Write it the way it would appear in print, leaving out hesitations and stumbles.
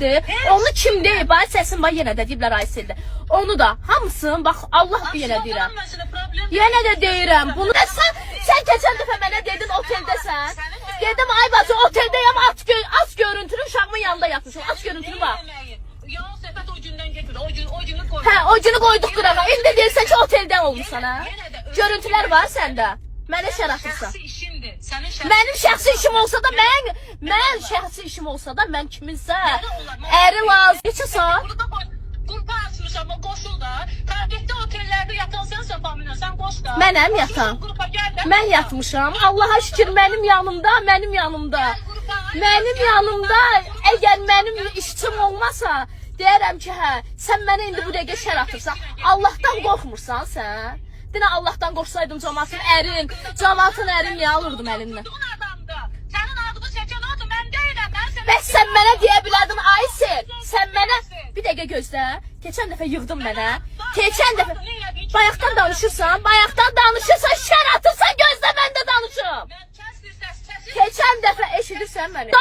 Aysel'dir. Onu kim deyib? Aysel'sin bax yenə də deyiblər Aysel'dir. Onu da hamısın bax Allah bir yenə deyirəm. Yenə də deyirəm. Bunu da sən keçən dəfə mənə dedin oteldəsən. Dedim ay bacı oteldəyəm aç görüntülü uşağımın yanında yatmışım. Aç görüntülü bax. Yalan söhbət o gündən getir. O günü koyduk. Hə, o günü qoyduq qırağa. İndi deyirsən ki oteldən olmusan ha. Görüntülər var səndə. Mənə şər atırsan. Mənim şəxsi işim olsa da mən şəxsi işim olsa da mən kiminsə əri lazım. Neçə saat? Qrupa açmışam o qoşul da. Targetdə otellərdə yatan sənsən Famina, sən qoş da. Mənəm yatan. Mən yatmışam. Allaha şükür mənim yanımda. Mənim yanımda əgər mənim işçim olmasa deyərəm ki, hə, sən mənə indi bu dəqiqə şər atırsan. Allahdan qorxmursan sən? Dinə Allahdan qorxsaydım cəmaatın ərin niyə alırdım əlimdən? Sənin adını çəkən odur, mən deyirəm. Bəs sən mənə deyə bilərdin Aysel. Sən mənə bir dəqiqə gözlə. Keçən dəfə yığdın mənə. Keçən dəfə bayaqdan danışırsan, şər atırsan gözlə mən də danışım. Keçən dəfə eşidirsən məni.